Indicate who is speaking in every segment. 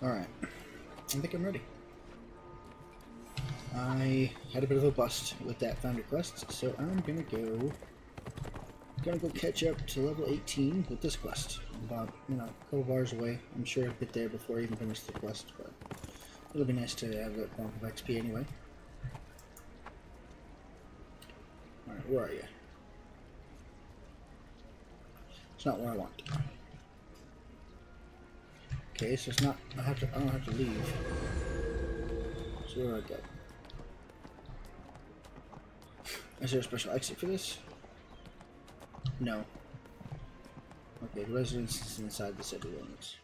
Speaker 1: Alright. I think I'm ready. I had a bit of a bust with that founder quest, so I'm gonna go catch up to level 18 with this quest. About, you know, a couple bars away. I'm sure I'll get there before I even finish the quest, but it'll be nice to have that bump of XP anyway. Alright, where are you? It's not where I want. Okay, so it's not, I don't have to leave. So where do I go? Is there a special exit for this? No. Okay, the residence is inside the city limits.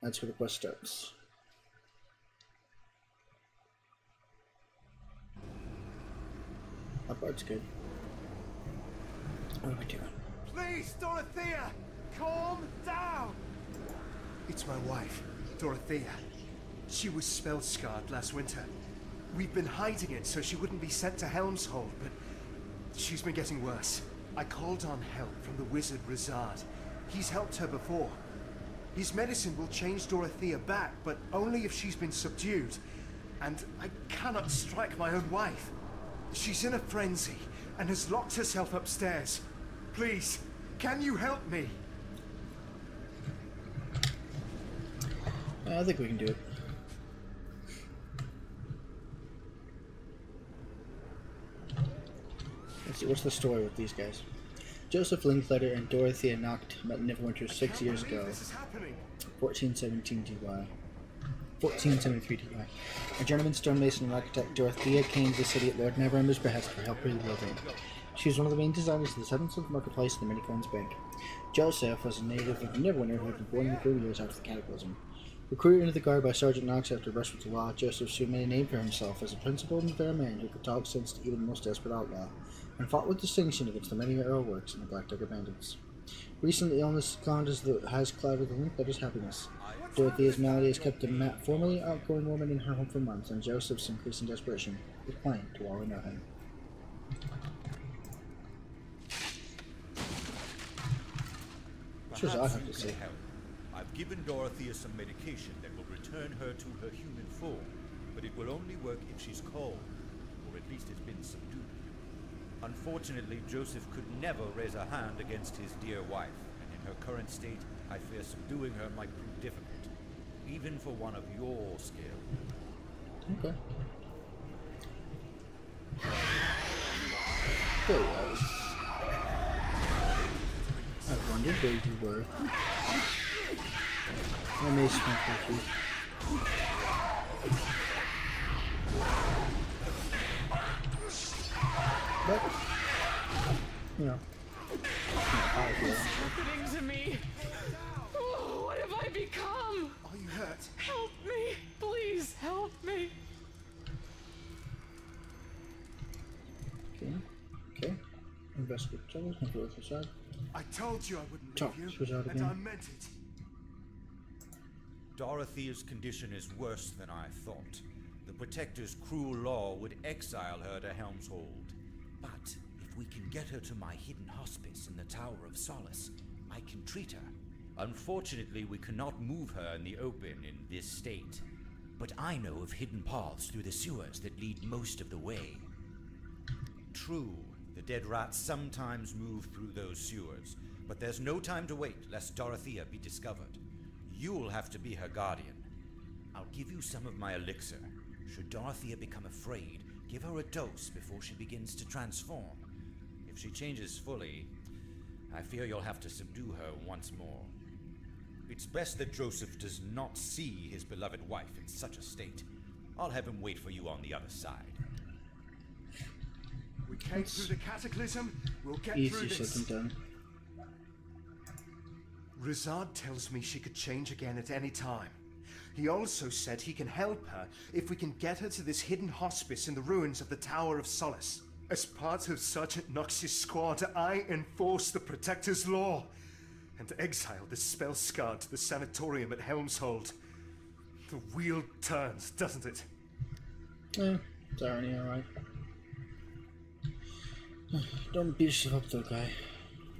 Speaker 1: That's where the quest starts. That part's good. What am I doing?
Speaker 2: Please, Dorothea! Calm down! It's my wife, Dorothea. She was spell-scarred last winter. We've been hiding it so she wouldn't be sent to Helmshold, but she's been getting worse. I called on help from the wizard Rizard. He's helped her before. His medicine will change Dorothea back, but only if she's been subdued. And I cannot strike my own wife. She's in a frenzy and has locked herself upstairs. Please, can you help me?
Speaker 1: I think we can do it. Let's see, what's the story with these guys? Joseph Linkletter and Dorothea Nacht met in Neverwinter 6 years ago. 1417 DY. 1473 DY. A German stonemason and architect, Dorothea came to the city at Lord Neverwinter's behest for help rebuilding. She was one of the main designers of the 7th Silk Marketplace and the Many Coins Bank. Joseph was a native of Neverwinter who had been born in the 30 years after the Cataclysm. Recruited into the guard by Sergeant Knox after a brush with the law, Joseph soon made a name for himself as a principled and fair man who could talk sense to even the most desperate outlaw, and fought with distinction against the many arrow works and the Black Dagger bandits. Recently, illness has clouded the Linkletter's happiness. Dorothea's malady has kept the formerly outgoing woman in her home for months, and Joseph's increasing desperation is plain to all who know him. Sure, I have to say.
Speaker 3: I've given Dorothea some medication that will return her to her human form, but it will only work if she's calm, or at least has been subdued. Unfortunately, Joseph could never raise a hand against his dear wife, and in her current state, I fear subduing her might prove difficult, even for one of your skill.
Speaker 1: Okay. There he was. I wondered where you were. I may smoke with you. But, you know,
Speaker 4: What's happening to me? Oh, what have I become?
Speaker 2: Are you hurt?
Speaker 4: Help me! Please help me!
Speaker 1: Okay. Investigate troubles, not the other side.
Speaker 2: I told you I wouldn't
Speaker 1: Talk,
Speaker 2: leave
Speaker 1: switch
Speaker 2: you,
Speaker 1: out
Speaker 2: and
Speaker 1: again.
Speaker 2: I meant it.
Speaker 3: Dorothea's condition is worse than I thought. The Protector's cruel law would exile her to Helmshold. But if we can get her to my hidden hospice in the Tower of Solace, I can treat her. Unfortunately, we cannot move her in the open in this state. But I know of hidden paths through the sewers that lead most of the way. True, the dead rats sometimes move through those sewers, but there's no time to wait lest Dorothea be discovered. You'll have to be her guardian. I'll give you some of my elixir. Should Dorothea become afraid, give her a dose before she begins to transform. If she changes fully, I fear you'll have to subdue her once more. It's best that Joseph does not see his beloved wife in such a state. I'll have him wait for you on the other side.
Speaker 2: We came through the cataclysm, we'll get
Speaker 1: Easier
Speaker 2: through this.
Speaker 1: said than done.
Speaker 2: Rizard tells me she could change again at any time. He also said he can help her if we can get her to this hidden hospice in the ruins of the Tower of Solace. As part of Sergeant Knox's squad, I enforce the Protector's law and exile the spell-scarred to the sanatorium at Helmshold. The wheel turns, doesn't it?
Speaker 1: Yeah, it's already alright. Don't beat yourself up though, guy.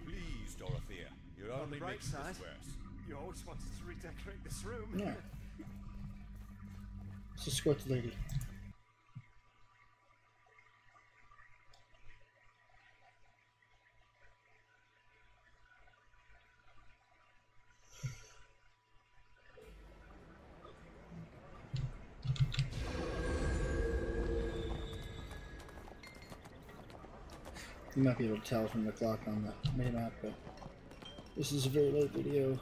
Speaker 3: Please, Dorothea. You're
Speaker 2: On
Speaker 3: only
Speaker 2: the right
Speaker 3: making
Speaker 2: side,
Speaker 3: this worse.
Speaker 2: you always wanted to redecorate this room.
Speaker 1: Yeah. Let's escort the lady. You might be able to tell from the clock on the minimap, but this is a very late video.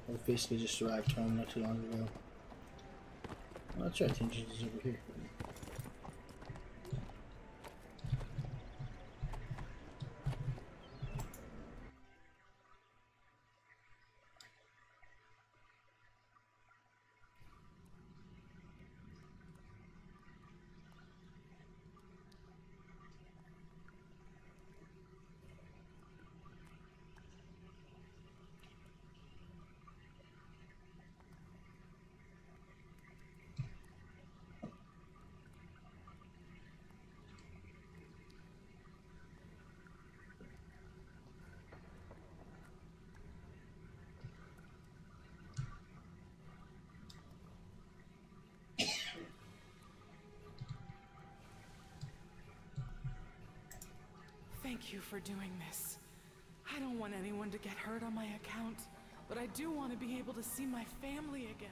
Speaker 1: I basically just arrived home not too long ago. Well, let's try to change this over here.
Speaker 4: Thank you for doing this. I don't want anyone to get hurt on my account, but I do want to be able to see my family again.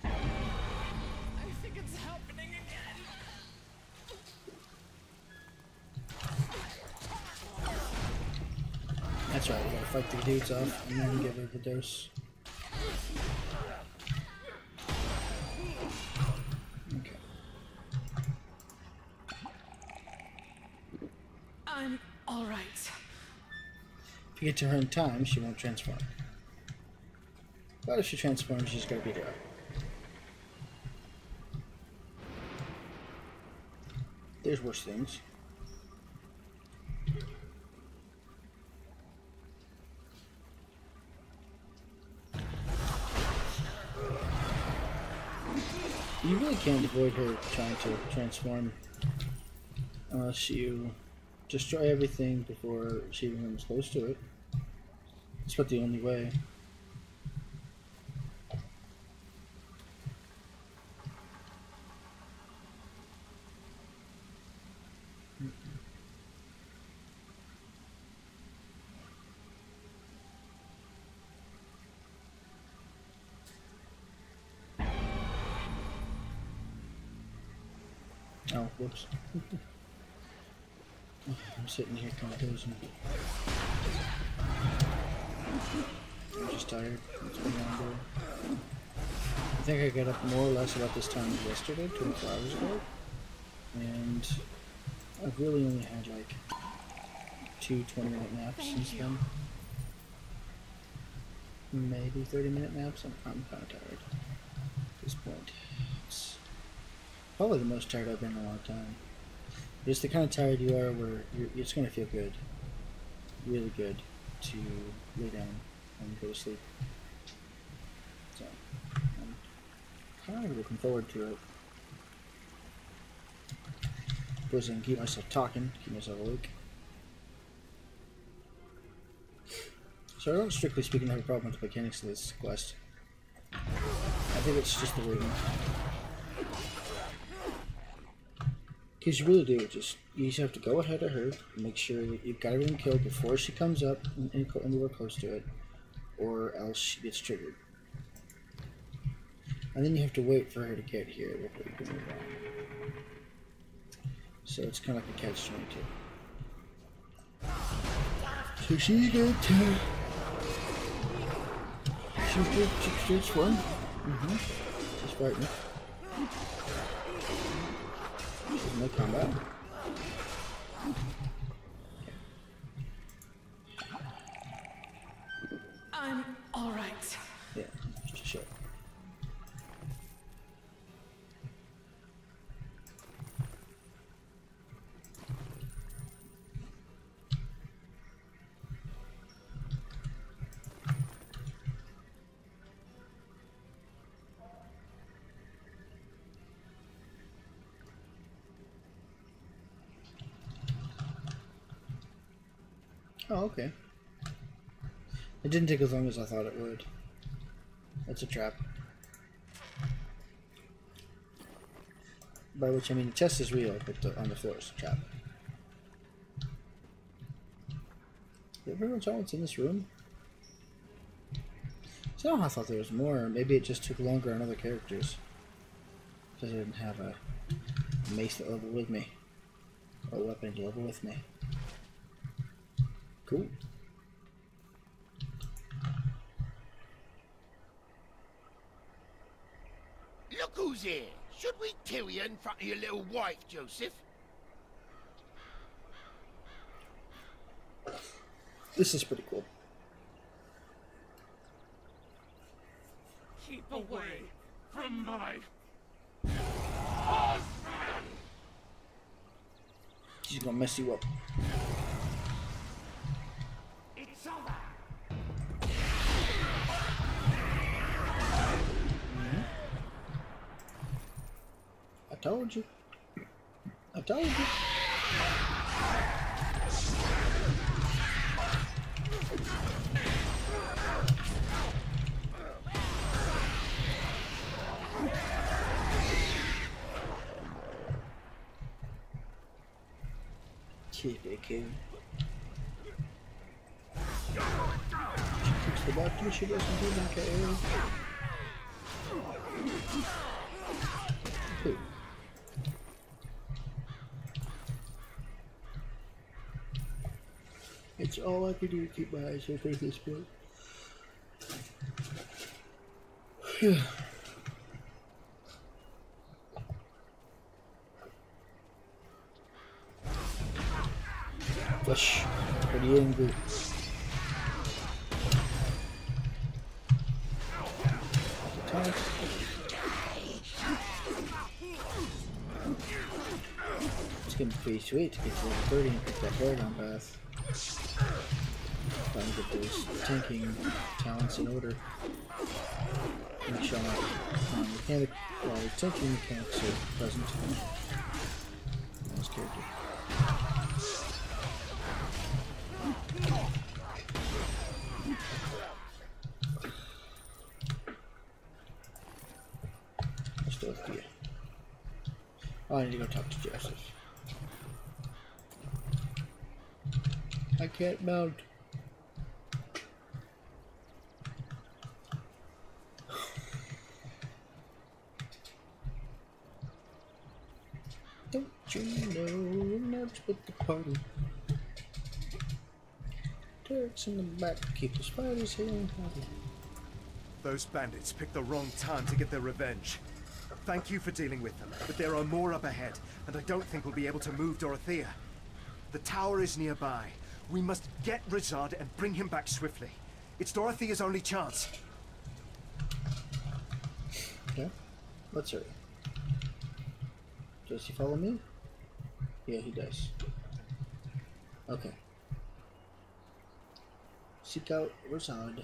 Speaker 4: I think it's happening again.
Speaker 1: That's right, we gotta fight the dudes off and then give her the dose. Okay.
Speaker 4: I'm alright.
Speaker 1: If you get to her in time, she won't transform. But if she transforms, she's gotta be there. There's worse things. You really can't avoid her trying to transform unless you destroy everything before she even comes close to it. That's about the only way. Oh, whoops. I'm sitting here kind of dozing. I'm just tired. It's been a long day. I think I got up more or less about this time yesterday, 24 hours ago. And I've really only had like 2 20-minute naps since then. Maybe 30-minute naps. I'm kind of tired at this point. It's probably the most tired I've been in a long time. It's the kind of tired you are where it's going to feel good, really good, to lay down and go to sleep. So, I'm kind of looking forward to it. Of course, I can keep myself talking, keep myself awake. So I don't, strictly speaking, have a problem with the mechanics of this quest. I think it's just the wording. Because you really do, you just have to go ahead of her and make sure that you've got everything killed before she comes up anywhere close to it, or else she gets triggered. And then you have to wait for her to get here before you can move on. So it's kind of like a catch-22. So she did too. She's fun. She's frightening. No combat.
Speaker 4: I'm alright.
Speaker 1: Yeah, just a show. Oh, okay. It didn't take as long as I thought it would. That's a trap. By which I mean the chest is real, but on the floor is a trap. Is pretty much all that's in this room? So I thought there was more. Maybe it just took longer on other characters. Because I didn't have a mace to level with me. Or a weapon to level with me. Cool.
Speaker 5: Look who's here. Should we kill you in front of your little wife, Joseph?
Speaker 1: This is pretty cool.
Speaker 5: Keep away from my...
Speaker 1: She's gonna mess you up.
Speaker 5: It's over.
Speaker 1: I told you. I told you. Keep it, kid. She kicks the button, she doesn't even care. Cool. It's all I can do to keep my eyes open at this point. Flush. Pretty angry. It's gonna be pretty sweet to get to level 30 and pick that Paladin path. Trying to get those tanking talents in order. Make sure my tanking mechanics are present. Nice character. Let's do it. Oh, I need to go talk to Joseph. I can't mount. Don't you know much but the party? Turrets in the back keep the spiders here and happy.
Speaker 2: Those bandits picked the wrong time to get their revenge. Thank you for dealing with them, but there are more up ahead, and I don't think we'll be able to move Dorothea. The tower is nearby. We must get Rizard and bring him back swiftly. It's Dorothea's only chance.
Speaker 1: Okay, let's hurry. Does he follow me? Yeah, he does. Okay. Seek out Rizard.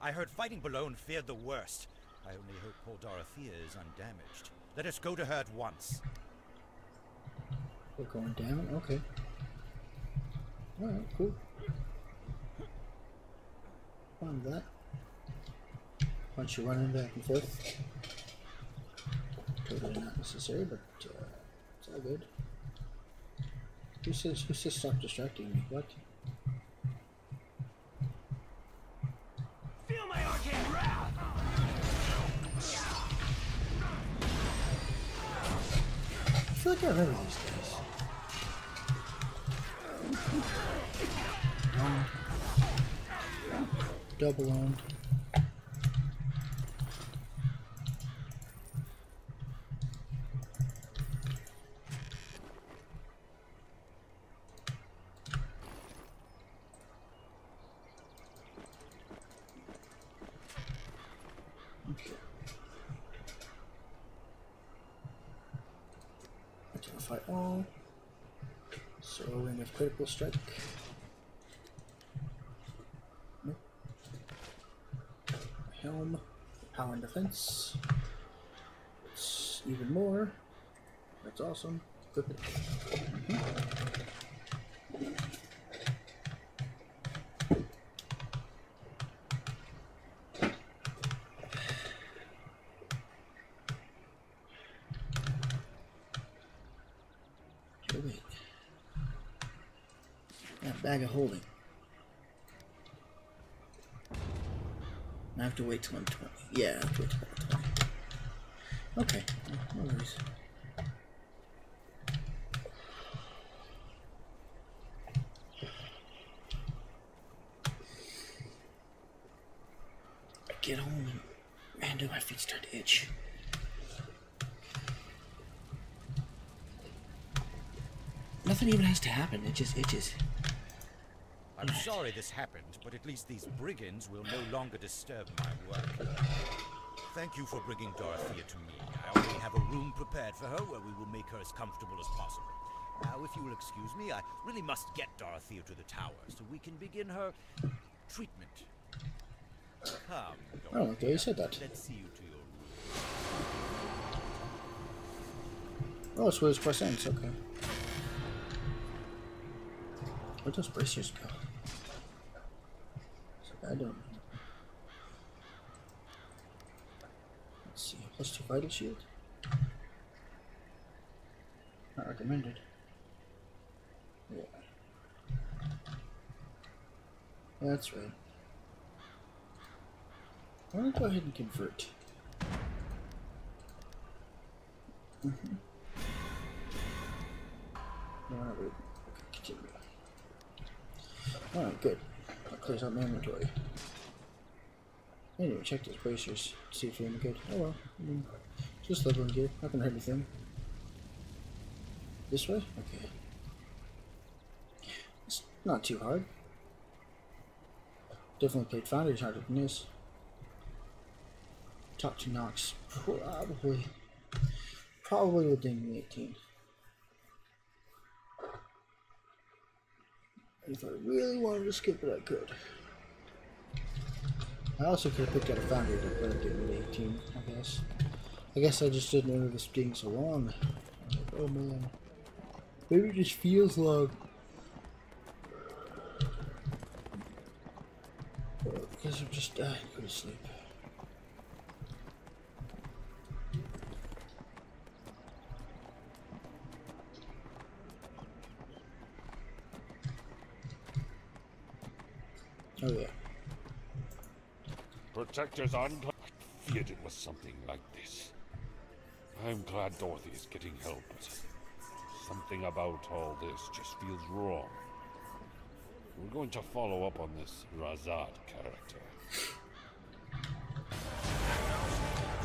Speaker 3: I heard fighting below feared the worst. I only hope poor Dorothea is undamaged. Let us go to her at once.
Speaker 1: We're going down? Okay. Alright, cool. Fun with that. Bunch of running back and forth. Totally not necessary, but it's all good. Who says stop distracting me? What?
Speaker 5: Feel my arcane wrath!
Speaker 1: I feel like I remember these guys. Double owned. Identify all. Whirlwind of Critical Strike. Nope. Helm. Power and Defense. It's even more. That's awesome. Equip it. Oh, wait. That bag of holding. I have to wait till I'm 20. Yeah, I have to wait till I'm 20. Okay, no worries. I get home and man, do my feet start to itch. Nothing even has to happen, it just itches.
Speaker 3: I'm sorry this happened, but at least these brigands will no longer disturb my work. Thank you for bringing Dorothea to me. I already have a room prepared for her where we will make her as comfortable as possible. Now, if you will excuse me, I really must get Dorothea to the tower so we can begin her treatment. Come, Dorothea.
Speaker 1: Oh, okay, you said that.
Speaker 3: Let's see you to your room.
Speaker 1: Oh, it's where his quest ends, okay. Where'd those bracers go? I don't know. Let's see. +2 vital shield. Not recommended. Yeah. That's right. I'm gonna go ahead and convert. No, not really. Okay, continue. Alright, good. That clears out my inventory. Anyway, check those bracers. See if you're any good. Oh well. I mean, just leveling gear. Not gonna hurt anything. This way? Okay. It's not too hard. Definitely played Founders harder than this. Top 2 knocks. Probably within the 18. If I really wanted to skip it, I could. I also could have picked out a Foundry to put it in the 18, I guess. I guess I just didn't remember this being so long. I was like, oh man. Maybe it just feels long. Because I'm just dying to go to sleep. Oh yeah.
Speaker 6: Protectors on. I feared it was something like this. I'm glad Dorothy is getting help, but something about all this just feels wrong. We're going to follow up on this Razad character.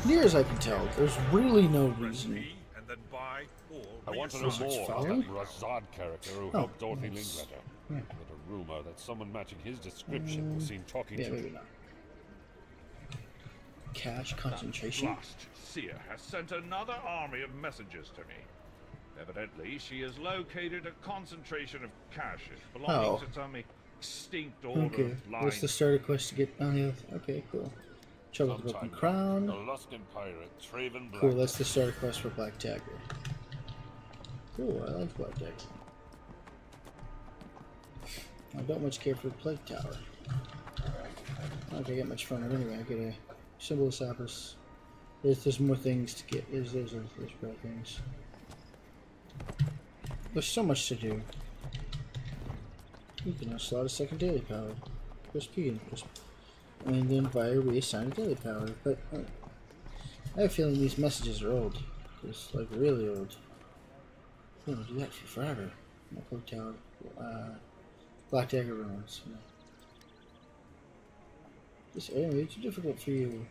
Speaker 1: Near as I can tell, there's really no reason.
Speaker 6: I want to know more about that Razad character who helped Dorothy Linkletter.
Speaker 1: Yeah.
Speaker 6: With a rumor that someone matching his description was seen talking
Speaker 1: Yeah,
Speaker 6: to
Speaker 1: maybe not. Cash concentration.
Speaker 7: Last seer has sent another army of messengers to me. Evidently, she has located a concentration of caches belonging to some extinct order
Speaker 1: Okay,
Speaker 7: of
Speaker 1: what's
Speaker 7: lines.
Speaker 1: the starter quest to get on the other? Okay, cool. Trouble with the Broken Crown.
Speaker 6: The Luskan pirate, Traven Black.
Speaker 1: Cool, that's the starter quest for Black Dagger. Cool, I like Black Dagger. I don't much care for the Plague Tower. I don't think I get much from it anyway. I get a Symbol of Sapphires. There's more things to get. There's better things. There's so much to do. You can now slot a second daily power. Press P and then fire reassign a daily power. But I have a feeling these messages are old. Just like really old. I'm gonna do that for forever. My Cloak Tower. Black Dagger ruins. Yeah. This area is too difficult for you.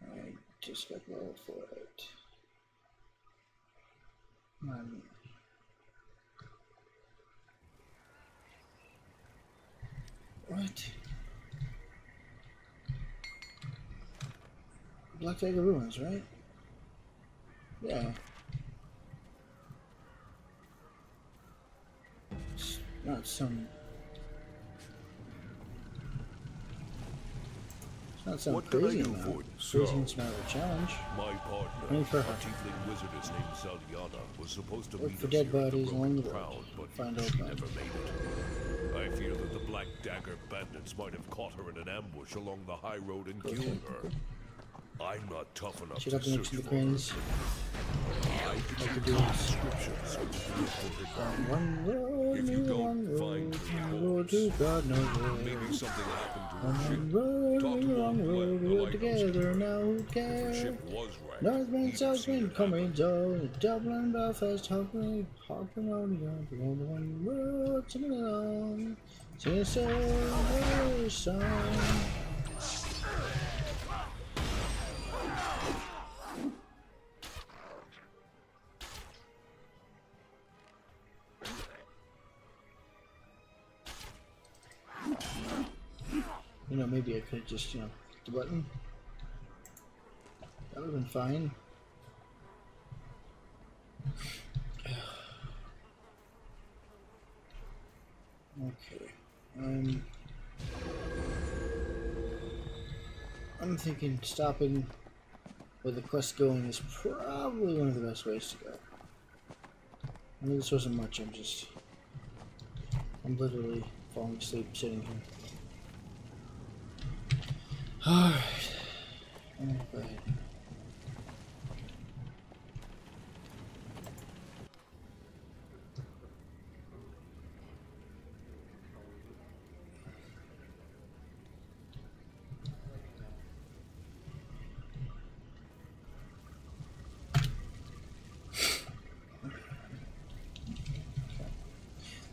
Speaker 1: I just got roll for it. What? Black Dagger ruins, right? Yeah. Not some. It's not some
Speaker 8: What can I
Speaker 1: crazy
Speaker 8: do
Speaker 1: amount.
Speaker 8: for you,
Speaker 1: Crazy
Speaker 8: sir?
Speaker 1: amount of challenge.
Speaker 8: My partner,
Speaker 1: Only for
Speaker 8: a
Speaker 1: her.
Speaker 8: tiefling wizardess named Saliana, was supposed to
Speaker 1: Look
Speaker 8: meet
Speaker 1: for
Speaker 8: us
Speaker 1: dead
Speaker 8: here at the
Speaker 1: bodies along
Speaker 8: Broken
Speaker 1: the road.
Speaker 8: Crown, but
Speaker 1: Find
Speaker 8: she
Speaker 1: out
Speaker 8: never made it. I fear that the Black Dagger bandits might have caught her in an ambush along the high road and killed her. I'm not tough enough
Speaker 1: Check
Speaker 8: to
Speaker 1: out the next
Speaker 8: search
Speaker 1: to the
Speaker 8: for her.
Speaker 1: cranes.
Speaker 8: I can
Speaker 1: Like
Speaker 8: give
Speaker 1: the
Speaker 8: you
Speaker 1: dudes.
Speaker 8: descriptions for her.
Speaker 1: One road,
Speaker 8: If you
Speaker 1: one
Speaker 8: don't
Speaker 1: road,
Speaker 8: find her
Speaker 1: one road to God knows where.
Speaker 8: maybe something happened to her
Speaker 1: One
Speaker 8: ship.
Speaker 1: road,
Speaker 8: Talk to
Speaker 1: one
Speaker 8: Lord
Speaker 1: road,
Speaker 8: Glenn,
Speaker 1: we're
Speaker 8: the lighthouse
Speaker 1: together
Speaker 8: keeper.
Speaker 1: now, who
Speaker 8: If her
Speaker 1: cares?
Speaker 8: ship was wrecked,
Speaker 1: Northwind,
Speaker 8: he'd have seen
Speaker 1: Southwind,
Speaker 8: it
Speaker 1: coming
Speaker 8: happen.
Speaker 1: down, Dublin, Belfast, Hockley, Hockley, on the one road, singing along, singing a silver song. You know, maybe I could just, hit the button. That would have been fine. Okay. I'm thinking stopping where the quest going is probably one of the best ways to go. I know this wasn't much, I'm literally falling asleep sitting here. Alright. I'm gonna go ahead.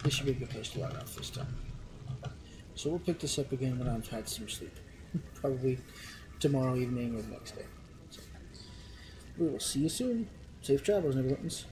Speaker 1: This should be a good place to log off this time. So we'll pick this up again when I've had some sleep. Probably tomorrow evening or the next day. So we will see you soon. Safe travels, Neverwinters.